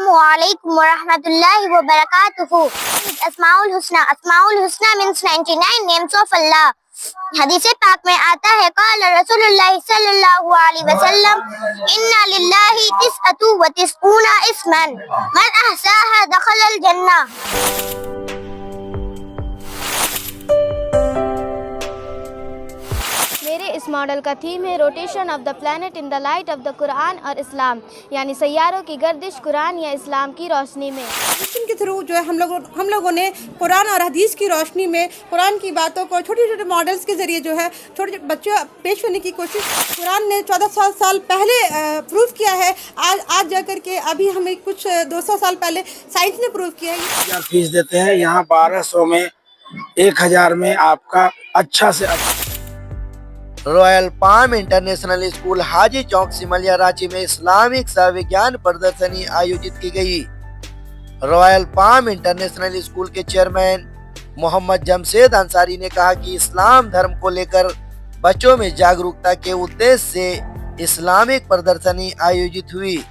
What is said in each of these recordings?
Assalamualaikum warahmatullahi wabarakatuh. Asmaul Husna. Asmaul Husna means 99 names of Allah. हदीस पाक में आता है क़ाल रसूलुल्लाह सल्लल्लाहु अलैहि वसल्लम इन्ना लिल्लाहि तिस्अतु व तिस्ऊना इस्मन मन अहसाहा दखलल जन्नह। मेरे इस मॉडल का थीम है rotation of the planet in the light of the Quran और इस्लाम, यानी सैयारों की गर्दिश कुरान या इस्लाम की रोशनी में। के थ्रू जो है हम लोगों ने कुरान और हदीस की रोशनी में कुरान की बातों को छोटे छोटे मॉडल्स के ज़रिए जो है छोटे बच्चों पेश करने की कोशिश। कुरान ने 1400 साल पहले प्रूव किया है, आज जाकर के अभी हमें कुछ 200 साल पहले साइंस ने प्रूव किया है। फीस देते हैं यहाँ 1200 में 1000 में आपका अच्छा से अच्छा। रॉयल पाम इंटरनेशनल स्कूल हाजी चौक सिमलिया रांची में इस्लामिक सह विज्ञान प्रदर्शनी आयोजित की गई। रॉयल पाम इंटरनेशनल स्कूल के चेयरमैन मोहम्मद जमशेद अंसारी ने कहा कि इस्लाम धर्म को लेकर बच्चों में जागरूकता के उद्देश्य से इस्लामिक प्रदर्शनी आयोजित हुई।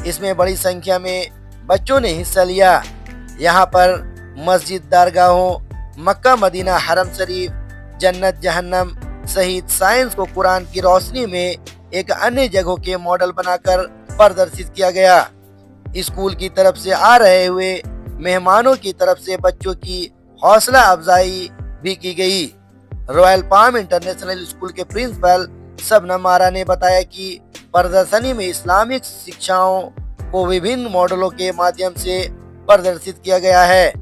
इसमें बड़ी संख्या में बच्चों ने हिस्सा लिया। यहाँ पर मस्जिद, दरगाहों, मक्का मदीना, हरम शरीफ, जन्नत जहन्नम सहित साइंस को कुरान की रोशनी में एक अन्य जगहों के मॉडल बनाकर प्रदर्शित किया गया। स्कूल की तरफ से आ रहे हुए मेहमानों की तरफ से बच्चों की हौसला अफजाई भी की गई। रॉयल पाम इंटरनेशनल स्कूल के प्रिंसिपल शबनम आरा ने बताया कि प्रदर्शनी में इस्लामिक शिक्षाओं को विभिन्न मॉडलों के माध्यम से प्रदर्शित किया गया है।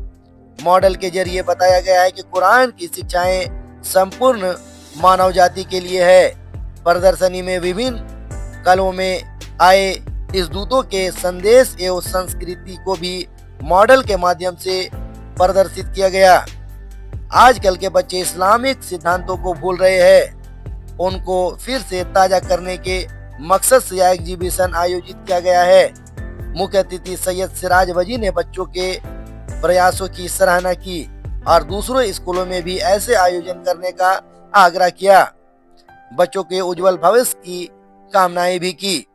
मॉडल के जरिए बताया गया है कि कुरान की शिक्षाएं संपूर्ण मानव जाति के लिए है। प्रदर्शनी में विभिन्न कलों में आए इस दूतों के संदेश एवं संस्कृति को भी मॉडल के माध्यम से प्रदर्शित किया गया। आजकल के बच्चे इस्लामिक सिद्धांतों को भूल रहे हैं, उनको फिर से ताजा करने के मकसद से यह एग्जीबिशन आयोजित किया गया है। मुख्य अतिथि सैयद सिराज वजी ने बच्चों के प्रयासों की सराहना की और दूसरों स्कूलों में भी ऐसे आयोजन करने का आग्रह किया। बच्चों के उज्जवल भविष्य की कामनाएं भी की।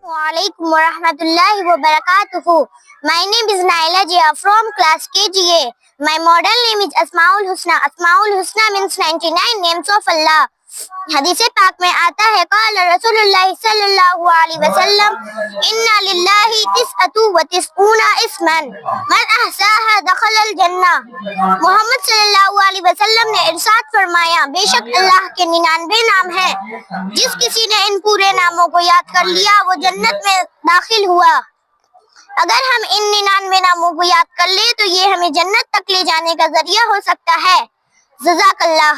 Assalamualaikum warahmatullahi wabarakatuh. My name is Naila Jia from class KGA. My model name is Asmaul Husna. Asmaul Husna means 99 names of Allah. हदीस पाक में आता है क़ाल रसूलुल्लाह सल्लल्लाहु अलैहि वसल्लम इन्ना लिल्लाहि तिस्अतु व तिस्ऊना इस्मन मन अहसाहा दखलल जन्नह। मोहम्मद सल्लल्लाहु अलैहि वसल्लम ने इरशाद फरमाया, बेशक अल्लाह के 99 नाम हैं, जिस किसी ने इन पूरे नामों को याद कर लिया वो जन्नत में दाखिल हुआ। अगर हम इन 99 नामों को याद कर ले तो ये हमें जन्नत तक ले जाने का जरिया हो सकता है। जज़ाकल्लाह।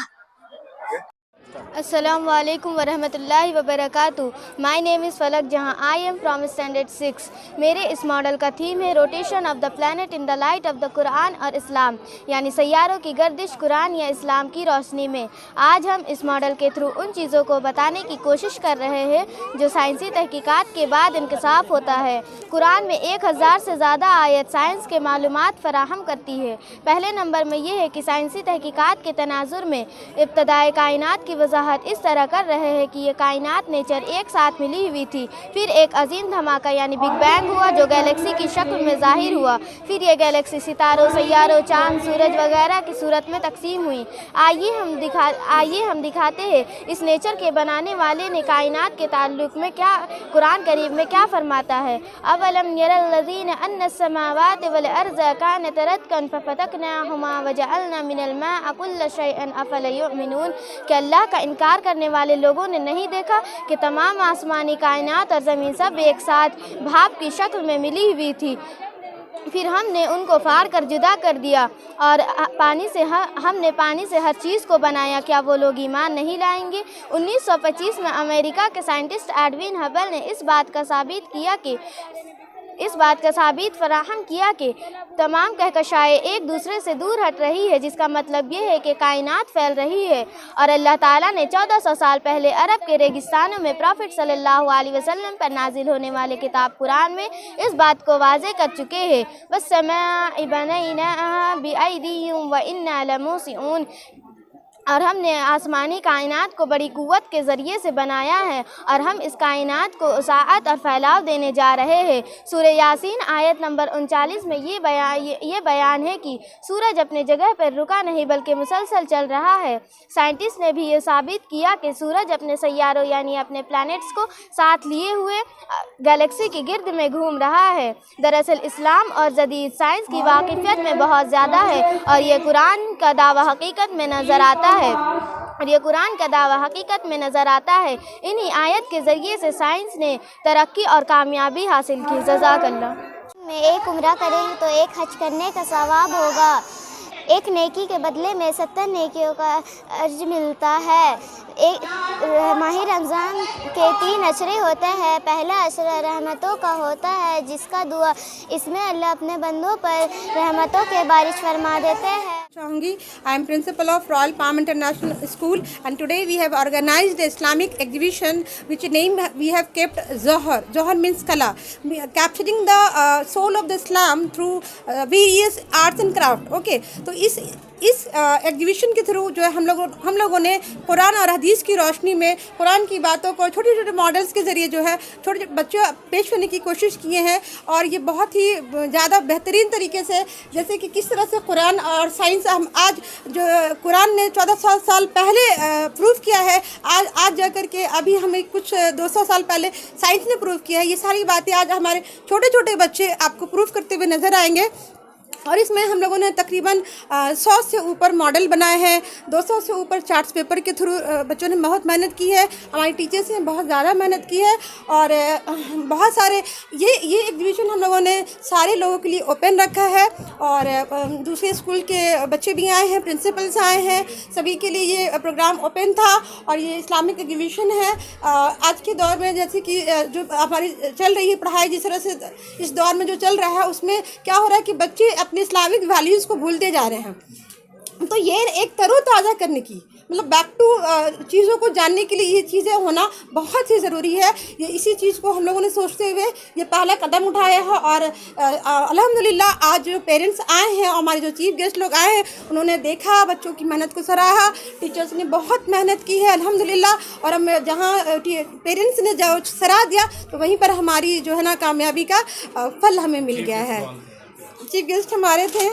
अस्सलामु अलैकुम वरहमतुल्लाहि वबरकातुहू। माय नेम इज़ फलक जहां आई एम फ्रॉम स्टैंडर्ड 6। मेरे इस मॉडल का थीम है rotation of the planet in the light of the Quran और इस्लाम, यानी सैयारों की गर्दिश कुरान या इस्लाम की रोशनी में। आज हम इस मॉडल के थ्रू उन चीज़ों को बताने की कोशिश कर रहे हैं जो साइंसी तहकीकात के बाद इंकशाफ होता है। कुरान में 1000 से ज़्यादा आयत साइंस के मालूमात फराहम करती है। पहले नंबर में यह है कि साइंसी तहकीकात के तनाजुर में इब्तदाए कायनात की वजाहत इस तरह कर रहे हैं कि ये कायनात नेचर एक साथ मिली हुई थी, फिर एक अजीम धमाका यानी बिग बैंग हुआ जो गैलेक्सी की शक्ल में ज़ाहिर हुआ, फिर ये गैलेक्सी सितारों, सैयारों, चांद, सूरज वगैरह की सूरत में तकसीम हुई। आइए हम दिखाते हैं इस नेचर के बनाने वाले ने कायनात के ताल्लुक में क्या कुरान करीम में क्या फरमाता है। अवलम यरल्लज़ीना अन्नस समावाति वल अर्ज़ कानत रतकन फफतकनाहुमा वजअलना मिनल माअ कुल्ल शैइन अफला युमिनून। कि अल्लाह का इनकार करने वाले लोगों ने नहीं देखा कि तमाम आसमानी कायनात और ज़मीन सब एक साथ भाप की शक्ल में मिली हुई थी, फिर हमने उनको फाड़ कर जुदा कर दिया और हमने पानी से हर चीज़ को बनाया। क्या वो लोग ईमान नहीं लाएंगे। 1925 में अमेरिका के साइंटिस्ट एडविन हबल ने इस बात का साबित फराहम किया कि तमाम कहकशाएँ एक दूसरे से दूर हट रही है, जिसका मतलब ये है कि कायनात फैल रही है। और अल्लाह ताला ने 1400 साल पहले अरब के रेगिस्तानों में प्रॉफिट सल्लल्लाहु अलैहि वसल्लम पर नाजिल होने वाले किताब कुरान में इस बात को वाज़े कर चुके हैं। वस्समाअ बनैनाहा बिअयदिन व इन्ना लमूसिऊन। और हमने आसमानी कायनात को बड़ी कुव्वत के ज़रिए से बनाया है और हम इस कायनात को वसाअत और फैलाव देने जा रहे हैं। सूरह यासीन आयत नंबर 39 में ये बयान है कि सूरज अपने जगह पर रुका नहीं बल्कि मुसलसल चल रहा है। साइंटिस्ट ने भी ये साबित किया कि सूरज अपने सैयारों यानी अपने प्लैनेट्स को साथ लिए हुए गैलेक्सी के गिर्द में घूम रहा है। दरअसल इस्लाम और जदीद साइंस की वाकिफियत में बहुत ज़्यादा है और ये कुरान का दावा हकीकत में नज़र आता है नज़र आता है। इन्हीं आयत के ज़रिए से साइंस ने तरक्की और कामयाबी हासिल की। जज़ाकल्लाह। में एक उम्रा करें तो एक हज करने का सवाब होगा। एक नेकी के बदले में 70 नेकियों का अर्ज मिलता है। एक माह रमज़ान के 3 अशरे होते हैं। पहला अशरा रहमतों का होता है जिसका दुआ इसमें अल्लाह अपने बंदों पर रहमतों के बारिश फरमा देते हैं। Changi. I am principal of Royal Palm International School, and today we have organized the Islamic exhibition which name we have kept Zohar. Zohar means kala, capturing the soul of the Islam through various arts and craft. Okay, तो इस exhibition के through जो है हम लोगों ने कुरान और हदीस की रोशनी में कुरान की बातों को छोटे छोटे मॉडल्स के ज़रिए जो है छोटे बच्चों पेश करने की कोशिश किए हैं। और ये बहुत ही ज़्यादा बेहतरीन तरीके से, जैसे कि किस तरह से कुरान और साइंस हम आज जो कुरान ने 1400 साल पहले प्रूव किया है, आज जाकर के अभी हमें कुछ 200 साल पहले साइंस ने प्रूव किया है। ये सारी बातें आज हमारे छोटे छोटे बच्चे आपको प्रूव करते हुए नज़र आएंगे। और इसमें हम लोगों ने तकरीबन 100 से ऊपर मॉडल बनाए हैं। 200 से ऊपर चार्ट्स पेपर के थ्रू बच्चों ने बहुत मेहनत की है। हमारी टीचर्स ने बहुत ज़्यादा मेहनत की है। और बहुत सारे ये एग्जीबिशन हम लोगों ने सारे लोगों के लिए ओपन रखा है। और दूसरे स्कूल के बच्चे भी आए हैं, प्रिंसिपल्स आए हैं, सभी के लिए ये प्रोग्राम ओपन था। और ये इस्लामिक एग्जीबिशन है। आज के दौर में जैसे कि जो हमारी चल रही है पढ़ाई, जिस तरह से इस दौर में जो चल रहा है उसमें क्या हो रहा है कि बच्चे अपने इस्लामिक वैल्यूज़ को भूलते जा रहे हैं। तो ये एक तरोताज़ा करने की, मतलब बैक टू चीज़ों को जानने के लिए ये चीज़ें होना बहुत ही ज़रूरी है। ये इसी चीज़ को हम लोगों ने सोचते हुए ये पहला कदम उठाया है। और अल्हम्दुलिल्लाह आज जो पेरेंट्स आए हैं और हमारे जो चीफ गेस्ट लोग आए हैं उन्होंने देखा, बच्चों की मेहनत को सराहा। टीचर्स ने बहुत मेहनत की है अल्हम्दुलिल्लाह। और हम जहाँ पेरेंट्स ने जो सराह दिया तो वहीं पर हमारी जो है ना कामयाबी का फल हमें मिल गया है। चीफ गेस्ट हमारे थे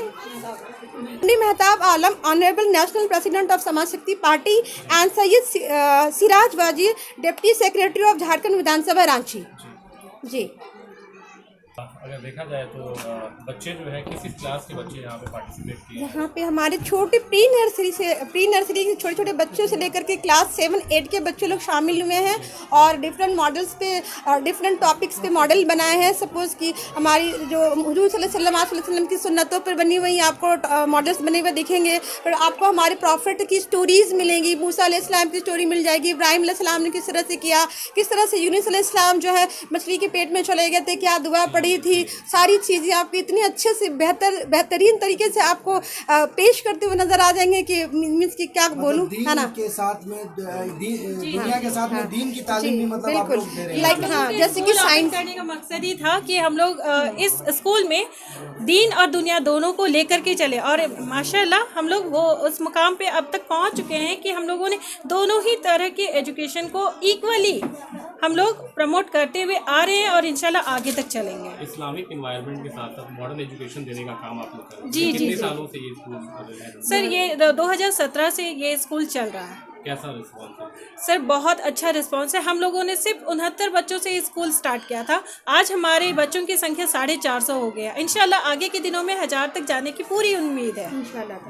मेहताब आलम, ऑनरेबल नेशनल प्रेसिडेंट ऑफ समाज शक्ति party, and Syed Siraj Vaji, deputy secretary of Jharkhand विधानसभा रांची। जी, अगर देखा जाए तो बच्चे जो है किस क्लास के बच्चे यहाँ पे पार्टिसिपेट किए? यहाँ पे हमारे छोटे प्री नर्सरी के छोटे छोटे बच्चों से लेकर के क्लास 7-8 के बच्चे लोग शामिल हुए हैं। और डिफरेंट मॉडल्स पे डिफरेंट टॉपिक्स पे मॉडल बनाए हैं। सपोज़ कि हमारी जो हुजूर सल्लल्लाहु अलैहि वसल्लम की सुन्नतों पर बनी हुई आपको मॉडल्स बने हुए दिखेंगे। फिर आपको हमारे प्रॉफिट की स्टोरीज़ मिलेंगी। मूसा अलैहिस्सलाम की स्टोरी मिल जाएगी, इब्राहिम अलैहिस्सलाम ने किस तरह से किया, किस तरह से यूनुस अलैहिस्सलाम जो है मछली के पेट में चले गए थे, क्या दुआ पड़ी थी। सारी चीज़ें आपको इतनी अच्छे से बेहतरीन तरीके से आपको पेश करते हुए नजर आ जाएंगे कि मीन्स कि क्या बोलूँ, है ना, के साथ में दुनिया के साथ में दीन की तालीम भी मतलब आप लोग दे रहे हैं। लाइक हाँ, जैसे कि साइंस करने का मकसद ही था कि हम लोग इस स्कूल में दीन और दुनिया दोनों को लेकर के चले। और माशाल्लाह हम लोग वो उस मुकाम पे अब तक पहुंच चुके हैं कि हम लोगों ने दोनों ही तरह के एजुकेशन को इक्वली हम लोग प्रमोट करते हुए आ रहे हैं और इंशाल्लाह आगे तक चलेंगे। इस्लामिक एनवायरनमेंट के साथ साथ मॉडर्न एजुकेशन देने का काम आप लोग कर रहे हैं। जी, कितने जी। सालों से ये स्कूल? सर ये 2017 से ये स्कूल चल रहा है। कैसा रिस्पॉन्स है? सर बहुत अच्छा रिस्पांस है। हम लोगों ने सिर्फ 69 बच्चों से स्कूल स्टार्ट किया था। आज हमारे बच्चों की संख्या 450 हो गया। इंशाल्लाह आगे के दिनों में 1000 तक जाने की पूरी उम्मीद है।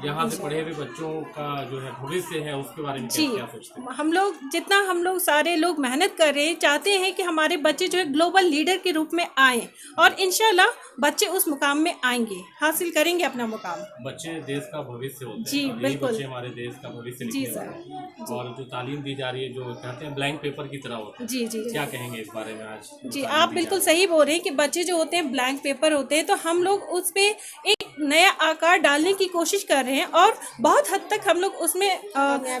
यहाँ से पढ़े हुए बच्चों का जो है भविष्य है उसके बारे में जी, क्या सोचते हैं? हम लोग सारे लोग मेहनत कर रहे हैं, चाहते हैं कि हमारे बच्चे जो है ग्लोबल लीडर के रूप में आए और इंशाल्लाह बच्चे उस मुकाम में आएंगे, हासिल करेंगे अपना मुकाम। बच्चे देश का भविष्य होते हैं। जी, और यही बिल्कुल। बच्चे हमारे देश का भविष्य जी निकले सर। होते हैं। और जो तालीम दी जा रही है, जो कहते हैं ब्लैंक पेपर की तरह होता है, जी जी क्या कहेंगे इस बारे में आज? जी, आप बिल्कुल सही बोल रहे हैं कि बच्चे जो होते हैं ब्लैंक पेपर होते हैं, तो हम लोग उस पे एक नया आकार डालने की कोशिश कर रहे हैं और बहुत हद तक हम लोग उसमें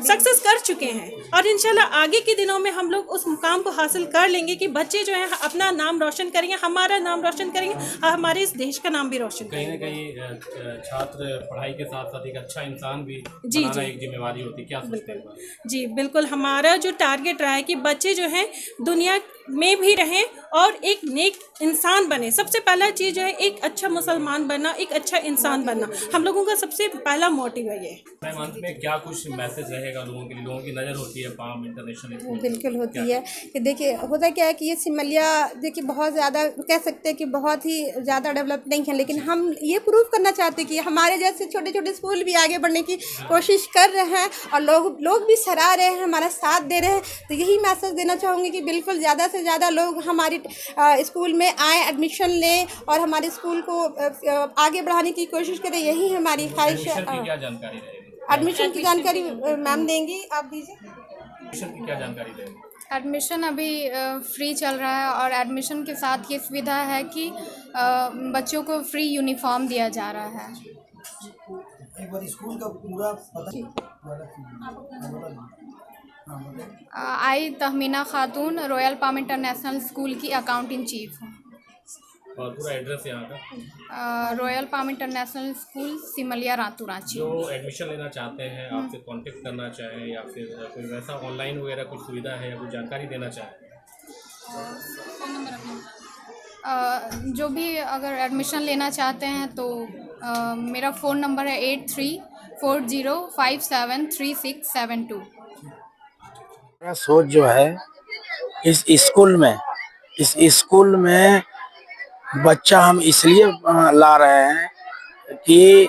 सक्सेस कर चुके हैं और इंशाल्लाह आगे के दिनों में हम लोग उस मुकाम को हासिल कर लेंगे कि बच्चे जो हैं अपना नाम रोशन करेंगे, हमारा नाम रोशन करेंगे और हमारे इस देश का नाम भी रोशन कहीं करेंगे। ना कहीं छात्र पढ़ाई के साथ साथ एक अच्छा इंसान भी जी, बनाना जी। एक जिम्मेवारी होती है, क्या सोचते हैं इस बारे में? जी बिल्कुल, हमारा जो टारगेट रहा है कि बच्चे जो हैं दुनिया में भी रहें और एक नेक इंसान बने। सबसे पहला चीज़ जो है एक अच्छा मुसलमान बनना, एक अच्छा इंसान बनना, हम लोगों का सबसे पहला मोटिव है ये। मैम, अंत में क्या कुछ मैसेज रहेगा लोगों के लिए? लोगों की नज़र होती है पाम इंटरनेशनल स्कूल, बिल्कुल क्या होती है कि देखिए होता क्या है कि ये सिमलिया देखिए बहुत ज़्यादा कह सकते हैं कि बहुत ही ज़्यादा डेवलप नहीं है, लेकिन हम ये प्रूव करना चाहते हैं कि हमारे जैसे छोटे छोटे स्कूल भी आगे बढ़ने की कोशिश कर रहे हैं और लोग भी सराह रहे हैं, हमारा साथ दे रहे हैं। तो यही मैसेज देना चाहूँगी कि बिल्कुल ज़्यादा से ज़्यादा लोग हमारी स्कूल में आएँ, एडमिशन लें और हमारे स्कूल को आगे बढ़ाने की कोशिश करें, यही हमारी ख्वाहिश एडमिशन की है। क्या जानकारी रहेगी? एडमिशन की जानकारी मैम देंगी, आप दीजिए। एडमिशन की क्या जानकारी रहेगी? एडमिशन अभी फ्री चल रहा है और एडमिशन के साथ ये सुविधा है कि बच्चों को फ्री यूनिफॉर्म दिया जा रहा है। एक बार स्कूल का पूरा आई तहमीना खातून रॉयल पाम इंटरनेशनल स्कूल की अकाउंटिंग चीफ हूँ। और पूरा एड्रेस यहाँ का? Royal Palm International School similia Ratu Ranchi. जो एडमिशन लेना चाहते हैं, आपसे कांटेक्ट करना चाहें या फिर कोई वैसा ऑनलाइन वगैरह कुछ सुविधा है या कुछ जानकारी देना चाहें? जो भी अगर एडमिशन लेना चाहते हैं तो मेरा फ़ोन नंबर है 8340573672। मेरा सोच जो है इस स्कूल में बच्चा हम इसलिए ला रहे हैं कि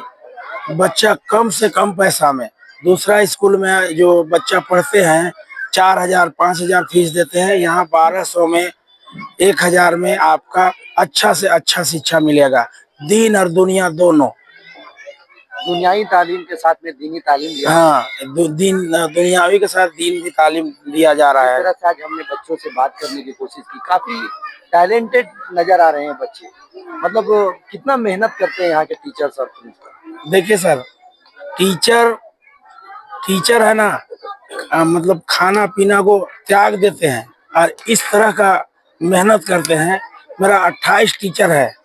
बच्चा कम से कम पैसा में, दूसरा स्कूल में जो बच्चा पढ़ते हैं 4,000 5,000 फीस देते हैं, यहाँ 1,200 में 1,000 में आपका अच्छा से अच्छा शिक्षा मिलेगा, दीन और दुनिया दोनों। दुनियावी तालीम के साथ में दीनी तालीम दिया। हाँ, दुनियावी के साथ दीन की तालीम दिया जा रहा इस है। तरह से आज हमने बच्चों से बात करने की कोशिश की, काफी टैलेंटेड नजर आ रहे हैं बच्चे। मतलब कितना मेहनत करते हैं यहाँ के टीचर्स और प्रिंसिपल। देखिए सर, टीचर है ना, मतलब खाना पीना को त्याग देते हैं और इस तरह का मेहनत करते हैं। मेरा 28 टीचर है,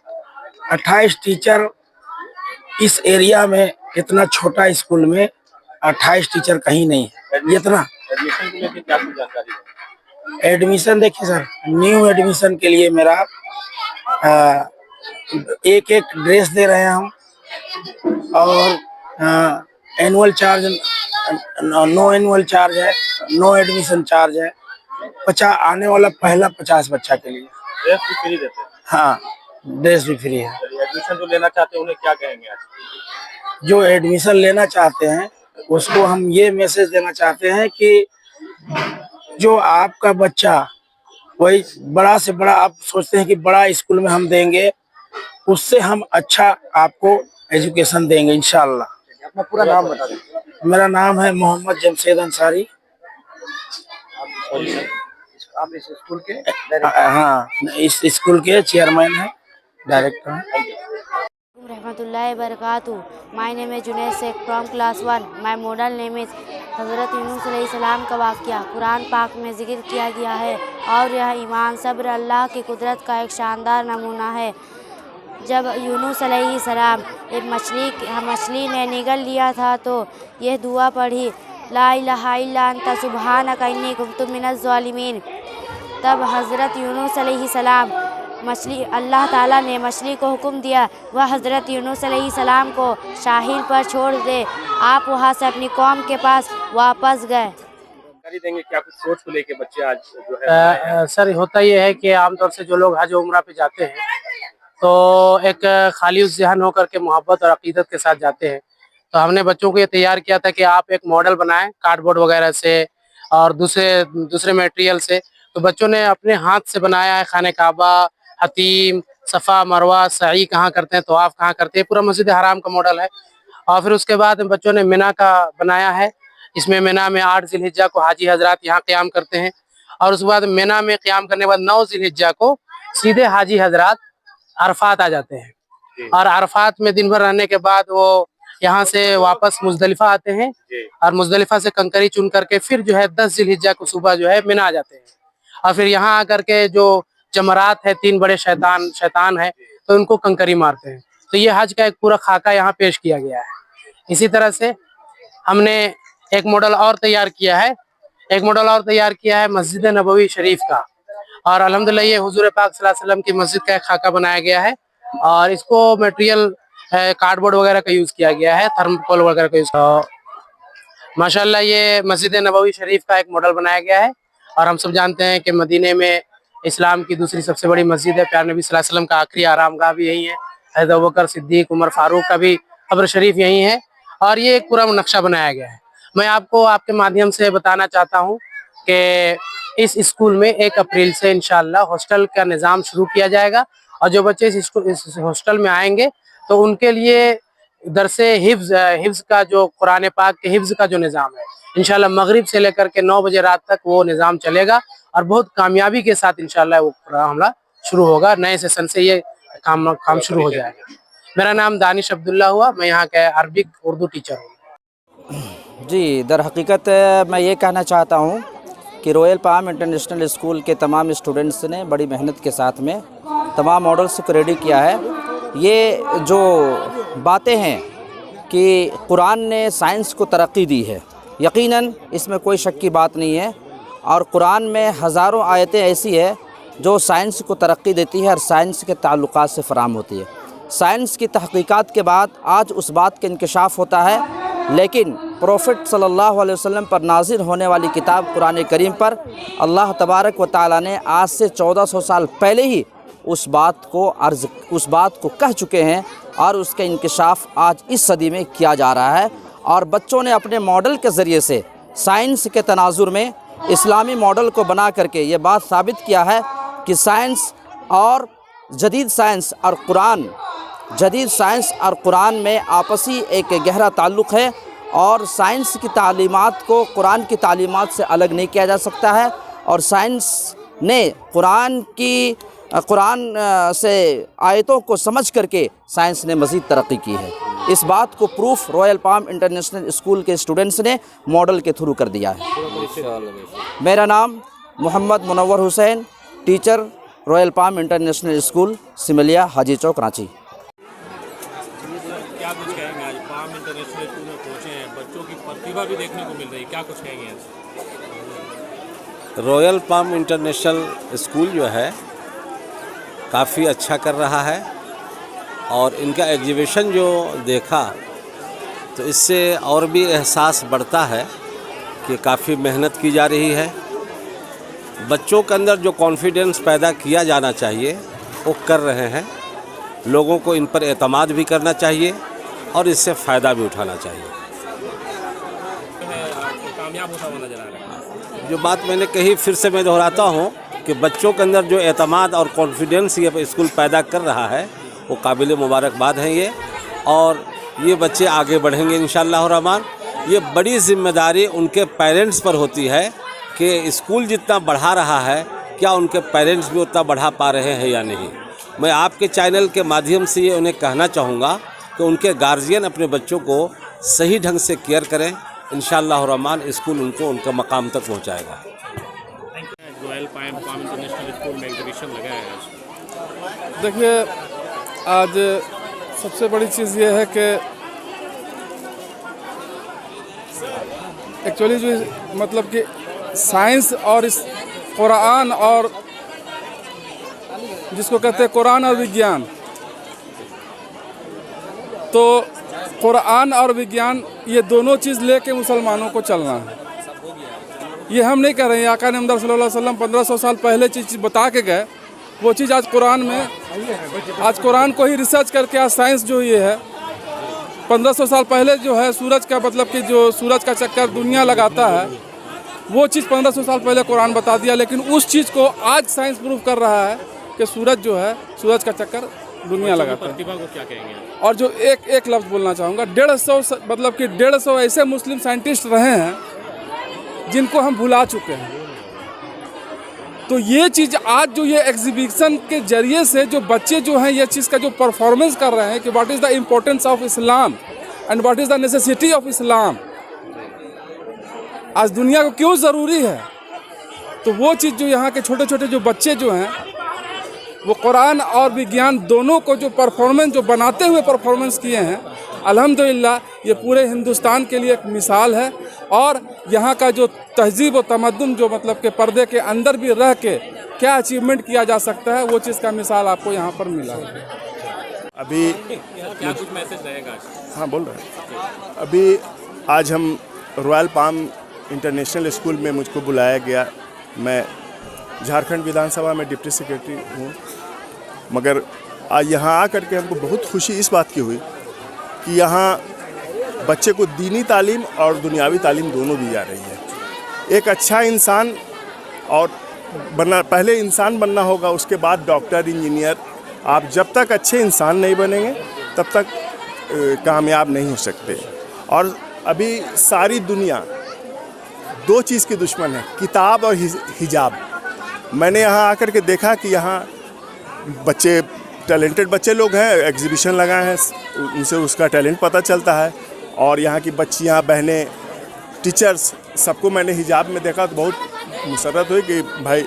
28 टीचर इस एरिया में, इतना छोटा स्कूल में 28 टीचर कहीं नहीं है। इतना एडमिशन के लिए क्या कुछ जानकारी है? एडमिशन देखिए सर, न्यू एडमिशन के लिए मेरा एक ड्रेस दे रहे हैं हम और annual charge no annual charge है, नो एडमिशन चार्ज है। 50 आने वाला पहला 50 बच्चा के लिए ड्रेस भी फ्री देते हैं? हाँ, ड्रेस भी फ्री है। एडमिशन जो लेना चाहते हैं उन्हें क्या कहेंगे आज? जो एडमिशन लेना चाहते हैं उसको हम ये मैसेज देना चाहते हैं कि जो आपका बच्चा वही बड़ा से बड़ा, आप सोचते हैं कि बड़ा स्कूल में हम देंगे, उससे हम अच्छा आपको एजुकेशन देंगे इंशाल्लाह। अपना पूरा नाम बता दीजिए। मेरा नाम है मोहम्मद जमशेद अंसारी। आप इस स्कूल के हाँ, इस स्कूल के चेयरमैन हैं, डायरेक्टर हैं। रहमतुल्लाहि बरकातहू। My name is Junaid Shaikh from class 1। My model name is Hazrat Yunus अलैहिस्सलाम का वाक़या कुरान पाक में ज़िक्र किया गया है और यह ईमान सब्र अल्लाह की कुदरत का एक शानदार नमूना है। जब यूनुस अलैहिस्सलाम एक मछली ने निगल लिया था तो यह दुआ पढ़ी, ला इलाहा इल्ला अंता सुब्हानका इन्नी कुन्तु मिनज़ ज़ालिमीन। तब हज़रत यूनुस अलैहिस्सलाम अल्लाह ताला ने मछली को हुक्म दिया वह हज़रत यूनुस अलैहिस्सलाम को साहिल पर छोड़ दे। आप वहाँ से अपनी कौम के पास वापस गए। जानकारी देंगे क्या कुछ सोच को लेके बच्चे आज जो है? सर होता ये है कि आमतौर से जो लोग हज उम्रा पे जाते हैं तो एक खालिस ज़हन होकर के मोहब्बत और अकीदत के साथ जाते हैं। तो हमने बच्चों को ये तैयार किया था कि आप एक मॉडल बनाएं कार्डबोर्ड वगैरह से और दूसरे मटेरियल से। तो बच्चों ने अपने हाथ से बनाया है खाने काबा, हतीम, सफ़ा मरवा, सई कहाँ करते हैं, तवाफ़ कहाँ करते हैं, पूरा मस्जिद हराम का मॉडल है। और फिर उसके बाद बच्चों ने मिना का बनाया है इसमें मिना में 8 जिलहिज्जा को हाजी हजरात यहाँ क़याम करते हैं और उसके बाद मिना में क़याम करने के बाद 9 जिलहिज्जा को सीधे हाजी हजरात अरफात आ जाते हैं और अरफात में दिन भर रहने के बाद वो यहाँ से वापस मुजदलिफा आते हैं और मुजदलिफा से कंकरी चुन करके फिर जो है 10 जिलहिज्जा को सुबह जो है मिना आ जाते हैं और फिर यहाँ आकर के जो जमरात है 3 बड़े शैतान है तो उनको कंकरी मारते हैं। तो ये हज का एक पूरा खाका यहाँ पेश किया गया है। इसी तरह से हमने एक मॉडल और तैयार किया है मस्जिद नबवी शरीफ का और अल्हम्दुलिल्लाह ये हुजूर पाक सल्लल्लाहु अलैहि वसल्लम की मस्जिद का एक खाका बनाया गया है और इसको मटेरियल कार्डबोर्ड वगैरह का यूज किया गया है, थर्मोकोल वगैरह का यूज माशाल्लाह ये मस्जिद नबवी शरीफ का एक मॉडल बनाया गया है और हम सब जानते हैं कि मदीने में इस्लाम की दूसरी सबसे बड़ी मस्जिद है। प्यारे नबी सल्लल्लाहु अलैहि वसल्लम का आखिरी आरामगाह भी यही है, हज़रत अबू बकर सिद्दीक उमर फारूक का भी कब्र शरीफ यही है और ये एक पूरा नक्शा बनाया गया है। मैं आपको आपके माध्यम से बताना चाहता हूँ कि इस स्कूल में 1 अप्रैल से इंशाअल्लाह हॉस्टल का निज़ाम शुरू किया जाएगा और जो बच्चे इस हॉस्टल में आएंगे तो उनके लिए दरसे हिफ्ज़ का जो कुरान पाक के हिफ्ज़ का जो निज़ाम है इंशाअल्लाह मगरिब से लेकर के 9 बजे रात तक वो निज़ाम चलेगा और बहुत कामयाबी के साथ इंशाअल्लाह वो पूरा हमला शुरू होगा। नए सेशन से ये काम शुरू हो जाएगा। मेरा नाम दानिश अब्दुल्ला हुआ, मैं यहाँ का अरबिक उर्दू टीचर हूँ। जी, दर हकीकत मैं ये कहना चाहता हूँ कि रॉयल पाम इंटरनेशनल स्कूल के तमाम स्टूडेंट्स ने बड़ी मेहनत के साथ में तमाम मॉडल्स को रेडी किया है। ये जो बातें हैं कि कुरान ने साइंस को तरक्की दी है, यकीनन इसमें कोई शक की बात नहीं है और कुरान में हज़ारों आयतें ऐसी है जो साइंस को तरक्की देती है और साइंस के ताल्लुकात से फराहम होती है। साइंस की तहक़ीक़ात के बाद आज उस बात का इंकशाफ होता है, लेकिन प्रॉफिट सल्लल्लाहु अलैहि वसल्लम पर नाज़िल होने वाली किताब कुरान करीम पर अल्लाह तबारक व तआला ने आज से 1400 साल पहले ही उस बात को कह चुके हैं और उसका इंकशाफ आज इस सदी में किया जा रहा है और बच्चों ने अपने मॉडल के ज़रिए से साइंस के तनाजुर में इस्लामी मॉडल को बना करके ये बात साबित किया है कि साइंस और जदीद साइंस और कुरान में आपसी एक गहरा ताल्लुक़ है और साइंस की तालीमात को कुरान की तालीमात से अलग नहीं किया जा सकता है और साइंस ने कुरान से आयतों को समझ करके साइंस ने मज़ीद तरक्की की है। इस बात को proof Royal Palm International School के स्टूडेंट्स ने मॉडल के थ्रू कर दिया है। मेरा नाम Mohammad Munawwar Hussain, teacher Royal Palm International School Simalia Haji Chowk Karachi. क्या कुछ कहेंगे, आज पाम इंटरनेशनल स्कूल में पहुँचे हैं, बच्चों की प्रतिभा भी देखने को मिल रही है, क्या कुछ कहेंगे? रॉयल पाम इंटरनेशनल स्कूल जो है काफ़ी अच्छा कर रहा है और इनका एग्जीबिशन जो देखा तो इससे और भी एहसास बढ़ता है कि काफ़ी मेहनत की जा रही है। बच्चों के अंदर जो कॉन्फिडेंस पैदा किया जाना चाहिए वो कर रहे हैं। लोगों को इन पर एतमाद भी करना चाहिए और इससे फ़ायदा भी उठाना चाहिए। कामयाब होता हुआ नजर आ रहा है। जो बात मैंने कही फिर से मैं दोहराता हूँ कि बच्चों के अंदर जो एतमाद और कॉन्फिडेंस ये स्कूल पैदा कर रहा है वो काबिल मुबारकबाद हैं ये, और ये बच्चे आगे बढ़ेंगे इंशाअल्लाह रहमान। ये बड़ी ज़िम्मेदारी उनके पेरेंट्स पर होती है कि स्कूल जितना बढ़ा रहा है क्या उनके पेरेंट्स भी उतना बढ़ा पा रहे हैं या नहीं। मैं आपके चैनल के माध्यम से ये उन्हें कहना चाहूँगा कि उनके गार्जियन अपने बच्चों को सही ढंग से केयर करें, इंशाअल्लाह रहमान स्कूल उनको उनके मकाम तक पहुँचाएगा। रॉयल पाम इंटरनेशनल स्कूल में एग्जीबिशन लगा है आज। देखिए, आज सबसे बड़ी चीज़ ये है कि एक्चुअली जो मतलब कि साइंस और इस कुरान और जिसको कहते हैं कुरान और विज्ञान, तो कुरान और विज्ञान ये दोनों चीज़ लेके मुसलमानों को चलना है। ये हम नहीं कह रहे हैं, आका ने सल्लल्लाहु अलैहि वसल्लम 1500 साल पहले चीज़ बता के गए, वो चीज़ आज कुरान में, आज कुरान को ही रिसर्च करके आज साइंस जो ये है 1500 साल पहले जो है सूरज का मतलब कि जो सूरज का चक्कर दुनिया लगाता है वो चीज़ 1500 साल पहले कुरान बता दिया, लेकिन उस चीज़ को आज साइंस प्रूव कर रहा है कि सूरज जो है सूरज का चक्कर दुनिया लगाता है। प्रतिभा को क्या कहेंगे आप? और जो एक लफ्ज़ बोलना चाहूँगा, 150 मतलब कि 150 ऐसे मुस्लिम साइंटिस्ट रहे हैं जिनको हम भुला चुके हैं। तो ये चीज़ आज जो ये एग्जीबिशन के जरिए से जो बच्चे जो हैं ये चीज़ का जो परफॉर्मेंस कर रहे हैं कि what is the importance of Islam and what is the necessity of Islam, आज दुनिया को क्यों ज़रूरी है, तो वो चीज़ जो यहाँ के छोटे छोटे जो बच्चे जो हैं वो कुरान और विज्ञान दोनों को जो परफॉर्मेंस जो बनाते हुए परफॉर्मेंस किए हैं, अल्हम्दुलिल्लाह ये पूरे हिंदुस्तान के लिए एक मिसाल है। और यहाँ का जो तहजीब और तमद्दुन जो मतलब के पर्दे के अंदर भी रह के क्या अचीवमेंट किया जा सकता है, वो चीज़ का मिसाल आपको यहाँ पर मिला है। अभी क्या कुछ मैसेज रहेगा? हाँ बोल रहे हैं। अभी आज हम रॉयल पाम इंटरनेशनल स्कूल में मुझको बुलाया गया। मैं झारखंड विधानसभा में डिप्टी सेक्रेटरी हूँ, मगर आज यहाँ आकर के हमको बहुत खुशी इस बात की हुई कि यहाँ बच्चे को दीनी तालीम और दुनियावी तालीम दोनों दी जा रही है। एक अच्छा इंसान और पहले इंसान बनना होगा, उसके बाद डॉक्टर, इंजीनियर। आप जब तक अच्छे इंसान नहीं बनेंगे तब तक कामयाब नहीं हो सकते। और अभी सारी दुनिया दो चीज़ की दुश्मन है, किताब और हिजाब। मैंने यहाँ आकर के देखा कि यहाँ बच्चे, टैलेंटेड बच्चे लोग हैं, एग्जीबिशन लगाए हैं, उनसे उसका टैलेंट पता चलता है। और यहाँ की बच्चियाँ, बहनें, टीचर्स, सबको मैंने हिजाब में देखा तो बहुत मुसर्रत हुई कि भाई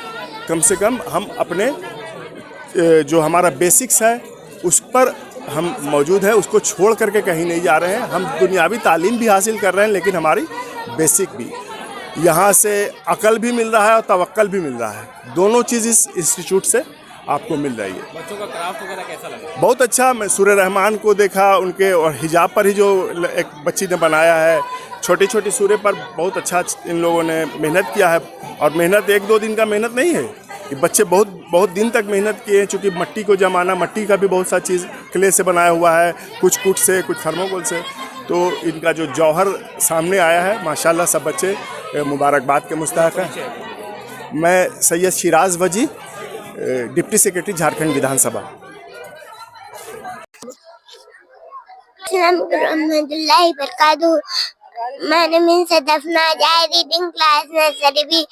कम से कम हम अपने जो हमारा बेसिक्स है उस पर हम मौजूद हैं, उसको छोड़ करके कहीं नहीं जा रहे हैं। हम दुनियावी तालीम भी हासिल कर रहे हैं, लेकिन हमारी बेसिक भी, यहाँ से अकल भी मिल रहा है और तवक्कल भी मिल रहा है। दोनों चीज़ इस इंस्टीट्यूट से आपको मिल रही है। बच्चों का क्राफ्ट वगैरह कैसा लगा? बहुत अच्छा। मैं सूर्य रहमान को देखा, उनके और हिजाब पर ही जो एक बच्ची ने बनाया है, छोटी छोटी सूर्य पर बहुत अच्छा इन लोगों ने मेहनत किया है। और मेहनत 1-2 दिन का मेहनत नहीं है, ये बच्चे बहुत दिन तक मेहनत किए हैं। चूँकि मिट्टी को जमाना, मिट्टी का भी बहुत सा चीज़ क्ले से बनाया हुआ है, कुछ कुट से, कुछ थर्मोकोल से। तो इनका जो जौहर सामने आया है, माशाल्लाह सब बच्चे मुबारकबाद के मुस्तहक हैं। मैं सैयद शिराज वजी, deputy secretary Jharkhand Vidhan Sabha. My name is Sadafna, I reading class nursery B.